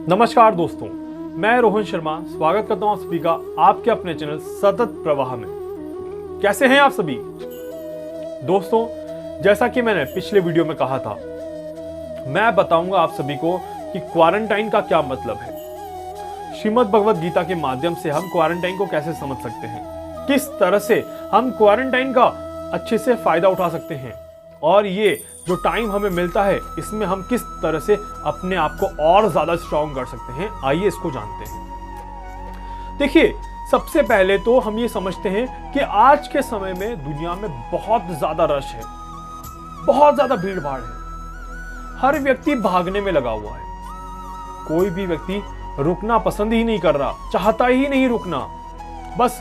नमस्कार दोस्तों, मैं रोहन शर्मा स्वागत करता हूं आप सभी का आपके अपने चैनल सतत प्रवाह में। कैसे हैं आप सभी दोस्तों? जैसा कि मैंने पिछले वीडियो में कहा था, मैं बताऊंगा आप सभी को कि क्वारंटाइन का क्या मतलब है। श्रीमद् भगवद गीता के माध्यम से हम क्वारंटाइन को कैसे समझ सकते हैं, किस तरह से हम क्वारंटाइन का अच्छे से फायदा उठा सकते हैं, और ये जो टाइम हमें मिलता है इसमें हम किस तरह से अपने आप को और ज्यादा स्ट्रॉन्ग कर सकते हैं। आइए इसको जानते हैं। देखिए, सबसे पहले तो हम ये समझते हैं कि आज के समय में दुनिया में बहुत ज्यादा रश है, बहुत ज्यादा भीड़ भाड़ है। हर व्यक्ति भागने में लगा हुआ है। कोई भी व्यक्ति रुकना पसंद ही नहीं कर रहा, चाहता ही नहीं रुकना। बस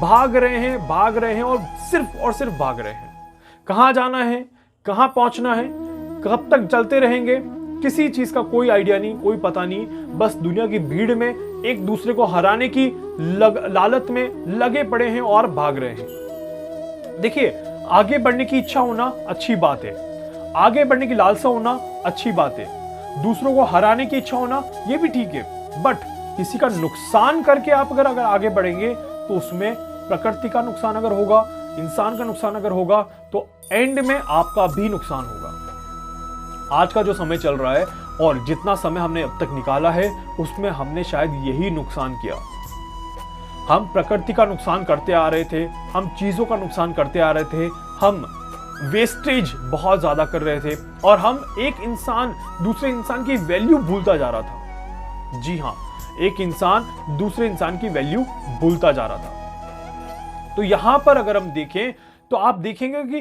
भाग रहे हैं और सिर्फ भाग रहे हैं। कहां जाना है, कहां पहुंचना है, कब तक चलते रहेंगे, किसी चीज का कोई आइडिया नहीं, कोई पता नहीं। बस दुनिया की भीड़ में एक दूसरे को हराने की लालच में लगे पड़े हैं और भाग रहे हैं। देखिए, आगे बढ़ने की इच्छा होना अच्छी बात है, आगे बढ़ने की लालसा होना अच्छी बात है, दूसरों को हराने की इच्छा होना यह भी ठीक है। बट किसी का नुकसान करके आप अगर आगे बढ़ेंगे तो उसमें प्रकृति का नुकसान अगर होगा, इंसान का नुकसान अगर होगा, तो एंड में आपका भी नुकसान होगा। आज का जो समय चल रहा है और जितना समय हमने अब तक निकाला है उसमें हमने शायद यही नुकसान किया। हम प्रकृति का नुकसान करते आ रहे थे, हम चीजों का नुकसान करते आ रहे थे, हम वेस्टेज बहुत ज्यादा कर रहे थे और हम एक इंसान दूसरे इंसान की वैल्यू भूलता जा रहा था। जी हाँ, एक इंसान दूसरे इंसान की वैल्यू भूलता जा रहा था। तो यहां पर अगर हम देखें तो आप देखेंगे कि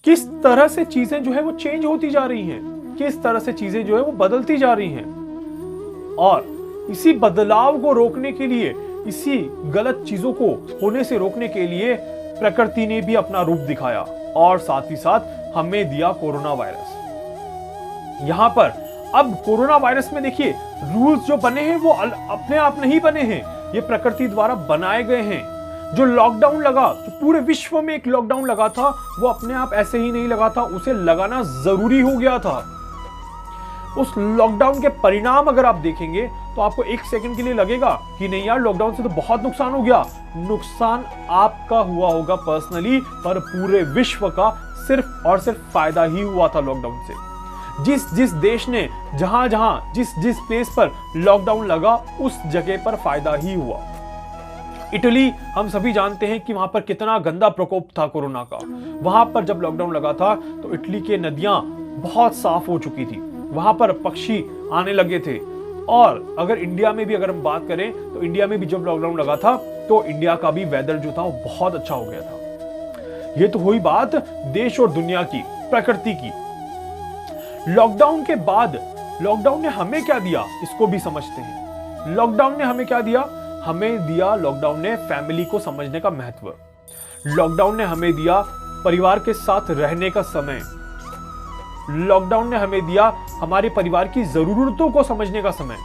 किस तरह से चीजें जो है वो चेंज होती जा रही हैं, किस तरह से चीजें जो है वो बदलती जा रही हैं। और इसी बदलाव को रोकने के लिए, इसी गलत चीजों को होने से रोकने के लिए प्रकृति ने भी अपना रूप दिखाया और साथ ही साथ हमें दिया कोरोना वायरस। यहां पर अब कोरोना वायरस में देखिए, रूल्स जो बने हैं वो अपने आप नहीं बने हैं, ये प्रकृति द्वारा बनाए गए हैं। जो लॉकडाउन लगा, जो पूरे विश्व में एक लॉकडाउन लगा था, वो अपने आप ऐसे ही नहीं लगा था, उसे लगाना जरूरी हो गया था। उस लॉकडाउन के परिणाम अगर आप देखेंगे तो आपको एक सेकंड के लिए लगेगा कि नहीं यार, लॉकडाउन से तो बहुत नुकसान हो गया। नुकसान आपका हुआ होगा पर्सनली, पर पूरे विश्व का सिर्फ और सिर्फ फायदा ही हुआ था लॉकडाउन से। जिस देश ने जहां जिस प्लेस पर लॉकडाउन लगा, उस जगह पर फायदा ही हुआ। इटली, हम सभी जानते हैं कि वहां पर कितना गंदा प्रकोप था कोरोना का। वहां पर जब लॉकडाउन लगा था तो इटली के नदियां बहुत साफ हो चुकी थी, वहां पर पक्षी आने लगे थे। और अगर इंडिया में भी अगर हम बात करें तो इंडिया में भी जब लॉकडाउन लगा था तो इंडिया का भी वेदर जो था वो बहुत अच्छा हो गया था। ये तो हुई बात देश और दुनिया की, प्रकृति की। लॉकडाउन के बाद लॉकडाउन ने हमें क्या दिया, इसको भी समझते हैं। लॉकडाउन ने हमें क्या दिया? लॉकडाउन ने फैमिली को समझने का महत्व। लॉकडाउन ने हमें दिया परिवार के साथ रहने का समय। लॉकडाउन ने हमें दिया हमारे परिवार की जरूरतों को समझने का समय।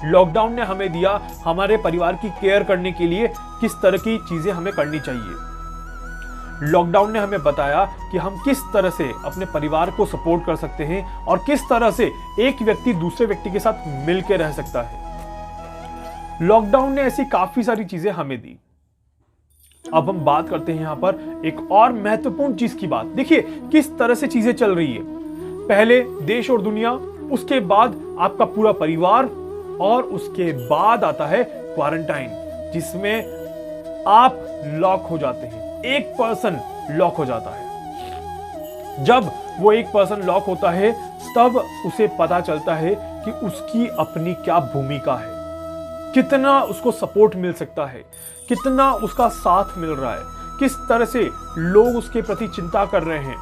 लॉकडाउन ने हमें दिया हमारे परिवार की केयर करने के लिए किस तरह की चीजें हमें करनी चाहिए। लॉकडाउन ने हमें बताया कि हम किस तरह से अपने परिवार को सपोर्ट कर सकते हैं और किस तरह से एक व्यक्ति दूसरे व्यक्ति के साथ मिलकर रह सकता है। लॉकडाउन ने ऐसी काफी सारी चीजें हमें दी। अब हम बात करते हैं यहां पर एक और महत्वपूर्ण चीज की बात। देखिए किस तरह से चीजें चल रही है। पहले देश और दुनिया, उसके बाद आपका पूरा परिवार, और उसके बाद आता है क्वारंटाइन, जिसमें आप लॉक हो जाते हैं। एक पर्सन लॉक हो जाता है। जब वो एक पर्सन लॉक होता है तब उसे पता चलता है कि उसकी अपनी क्या भूमिका है, कितना उसको सपोर्ट मिल सकता है, कितना उसका साथ मिल रहा है, किस तरह से लोग उसके प्रति चिंता कर रहे हैं,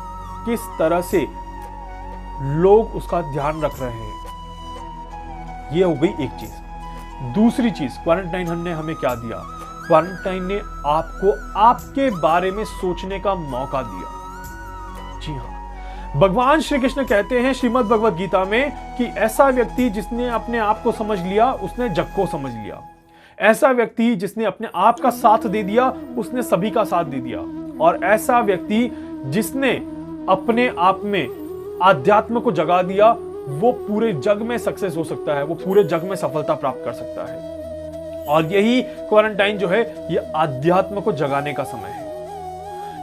किस तरह से लोग उसका ध्यान रख रहे हैं। ये हो गई एक चीज। दूसरी चीज, क्वारंटाइन ने हमें क्या दिया? क्वारंटाइन ने आपको आपके बारे में सोचने का मौका दिया। जी हाँ, भगवान श्री कृष्ण कहते हैं श्रीमद् भगवद गीता में कि ऐसा व्यक्ति जिसने अपने आप को समझ लिया, उसने जग को समझ लिया। ऐसा व्यक्ति जिसने अपने आप का साथ दे दिया, उसने सभी का साथ दे दिया। और ऐसा व्यक्ति जिसने अपने आप में आध्यात्म को जगा दिया, वो पूरे जग में सक्सेस हो सकता है, वो पूरे जग में सफलता प्राप्त कर सकता है। और यही क्वारंटाइन जो है, ये आध्यात्म को जगाने का समय है।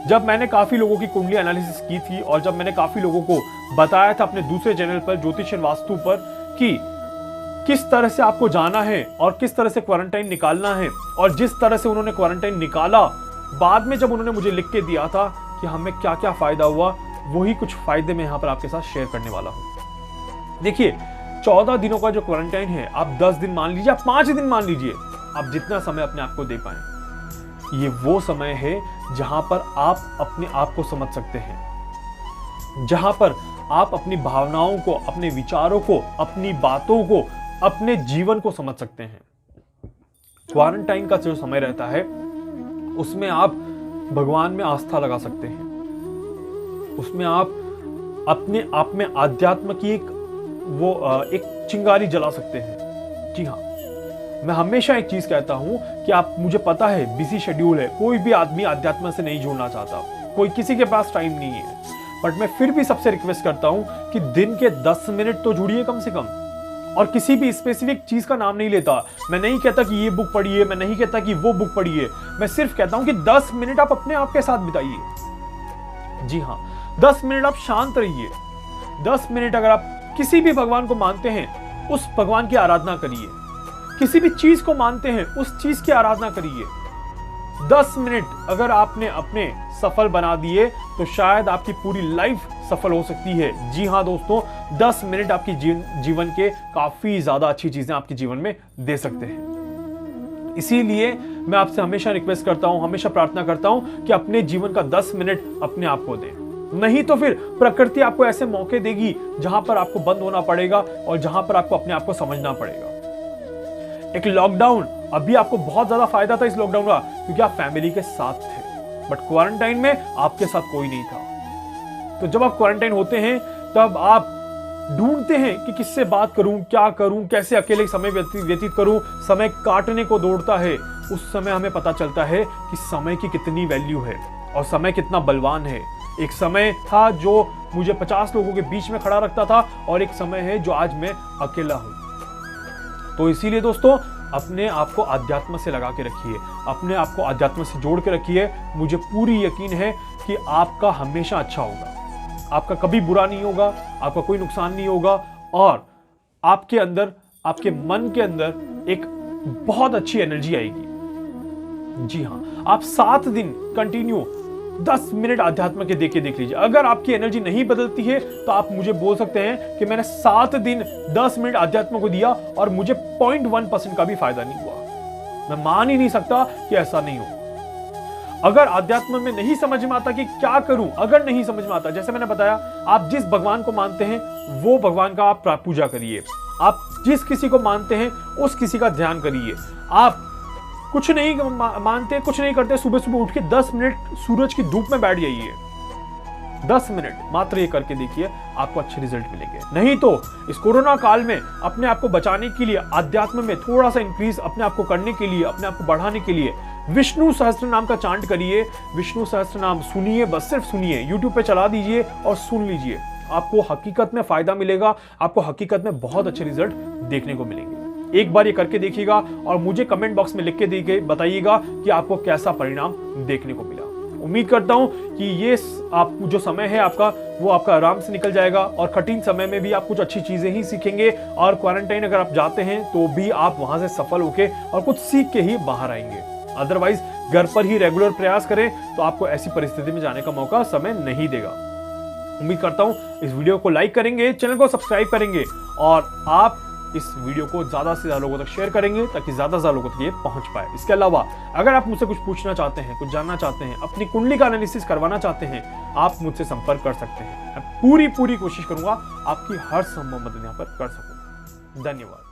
जब मैंने काफी लोगों की कुंडली एनालिसिस की थी और जब मैंने काफी लोगों को बताया था अपने दूसरे चैनल पर ज्योतिष वास्तु पर कि किस तरह से आपको जाना है और किस तरह से क्वारंटाइन निकालना है, और जिस तरह से उन्होंने क्वारंटाइन निकाला, बाद में जब उन्होंने मुझे लिख के दिया था कि हमें क्या क्या फायदा हुआ, वही कुछ फायदे मैं यहां पर आपके साथ शेयर करने वाला हूं। देखिए, 14 दिनों का जो क्वारंटाइन है, आप 10 दिन मान लीजिए, आप 5 दिन मान लीजिए, आप जितना समय अपने आप को दे पाए, ये वो समय है जहां पर आप अपने आप को समझ सकते हैं, जहां पर आप अपनी भावनाओं को, अपने विचारों को, अपनी बातों को, अपने जीवन को समझ सकते हैं। क्वारंटाइन का जो समय रहता है, उसमें आप भगवान में आस्था लगा सकते हैं, उसमें आप अपने आप में आध्यात्म की एक चिंगारी जला सकते हैं। जी हाँ, मैं हमेशा एक चीज कहता हूं कि आप, मुझे पता है बिजी शेड्यूल है, कोई भी आदमी आध्यात्म से नहीं जुड़ना चाहता, कोई किसी के पास टाइम नहीं है, बट मैं फिर भी सबसे रिक्वेस्ट करता हूं कि दिन के 10 मिनट तो जुड़िए कम से कम। और किसी भी स्पेसिफिक चीज का नाम नहीं लेता, मैं नहीं कहता कि ये बुक पढ़िए, मैं नहीं कहता कि वो बुक पढ़िए, मैं सिर्फ कहता हूं कि 10 मिनट आप अपने आप के साथ बिताइए। जी हाँ, 10 मिनट आप शांत रहिए। 10 मिनट अगर आप किसी भी भगवान को मानते हैं, उस भगवान की आराधना करिए। किसी भी चीज को मानते हैं, उस चीज की आराधना करिए। 10 मिनट अगर आपने अपने सफल बना दिए, तो शायद आपकी पूरी लाइफ सफल हो सकती है। जी हाँ दोस्तों, 10 मिनट आपकी जीवन के काफी ज्यादा अच्छी चीजें आपके जीवन में दे सकते हैं। इसीलिए मैं आपसे हमेशा रिक्वेस्ट करता हूं, हमेशा प्रार्थना करता हूं कि अपने जीवन का 10 मिनट अपने आप को दें। नहीं तो फिर प्रकृति आपको ऐसे मौके देगी जहां पर आपको बंद होना पड़ेगा और जहां पर आपको अपने आप को समझना पड़ेगा। एक लॉकडाउन, अभी आपको बहुत ज्यादा फायदा था इस लॉकडाउन का, क्योंकि आप फैमिली के साथ थे, बट क्वारंटाइन में आपके साथ कोई नहीं था। तो जब आप क्वारंटाइन होते हैं, तब आप ढूंढते हैं कि किससे बात करूं, क्या करूं, कैसे अकेले समय व्यतीत करूं। समय काटने को दौड़ता है। उस समय हमें पता चलता है कि समय की कितनी वैल्यू है और समय कितना बलवान है। एक समय था जो मुझे 50 लोगों के बीच में खड़ा रखता था, और एक समय है जो आज मैं अकेला हूं। तो इसीलिए दोस्तों, अपने आप को अध्यात्म से लगा के रखिए, अपने आप को अध्यात्म से जोड़ के रखिए। मुझे पूरी यकीन है कि आपका हमेशा अच्छा होगा, आपका कभी बुरा नहीं होगा, आपका कोई नुकसान नहीं होगा, और आपके अंदर, आपके मन के अंदर एक बहुत अच्छी एनर्जी आएगी। जी हाँ, आप 7 दिन कंटिन्यू 10 मिनट आध्यात्म के देख लीजिए। अगर आपकी एनर्जी नहीं बदलती है, तो आप मुझे बोल सकते हैं कि मैंने 7 दिन 10 मिनट आध्यात्म को दिया और मुझे 0.1% का भी फायदा नहीं हुआ। मैं मान ही नहीं सकता कि ऐसा नहीं हो। अगर आध्यात्म में नहीं समझ में आता कि क्या करूं, अगर नहीं समझ में आता, जैसे मैंने बताया, आप जिस भगवान को मानते हैं वो भगवान का आप पूजा करिए। आप जिस किसी को मानते हैं उस किसी का ध्यान करिए। आप कुछ नहीं मानते, कुछ नहीं करते, सुबह सुबह उठ के 10 मिनट सूरज की धूप में बैठ जाइए। 10 मिनट मात्र ये करके देखिए, आपको अच्छे रिजल्ट मिलेंगे। नहीं तो इस कोरोना काल में अपने आप को बचाने के लिए, अध्यात्म में थोड़ा सा इंक्रीज अपने आप को करने के लिए, अपने आप को बढ़ाने के लिए विष्णु सहस्त्र नाम का चांट करिए। विष्णु सहस्त्र नाम सुनिए, बस सिर्फ सुनिए, यूट्यूब पे चला दीजिए और सुन लीजिए। आपको हकीकत में फायदा मिलेगा, आपको हकीकत में बहुत अच्छे रिजल्ट देखने को मिलेंगे। एक बार ये करके देखिएगा और मुझे कमेंट बॉक्स में लिख के बताइएगा कि आपको कैसा परिणाम देखने को मिला। उम्मीद करता हूं कि ये आप जो समय है आपका, वो आपका आराम से निकल जाएगा, और कठिन समय में भी आप कुछ अच्छी चीजें ही सीखेंगे। और क्वारंटाइन अगर आप जाते हैं तो भी आप वहां से सफल होके और कुछ सीख के ही बाहर आएंगे। अदरवाइज घर पर ही रेगुलर प्रयास करें तो आपको ऐसी परिस्थिति में जाने का मौका समय नहीं देगा। उम्मीद करता हूं इस वीडियो को लाइक करेंगे, चैनल को सब्सक्राइब करेंगे, और आप इस वीडियो को ज्यादा से ज्यादा लोगों तक शेयर करेंगे ताकि ज्यादा से ज्यादा लोगों तक ये पहुंच पाए। इसके अलावा अगर आप मुझसे कुछ पूछना चाहते हैं, कुछ जानना चाहते हैं, अपनी कुंडली का एनालिसिस करवाना चाहते हैं, आप मुझसे संपर्क कर सकते हैं। मैं पूरी कोशिश करूंगा आपकी हर संभव मदद यहां पर कर सकूं। धन्यवाद।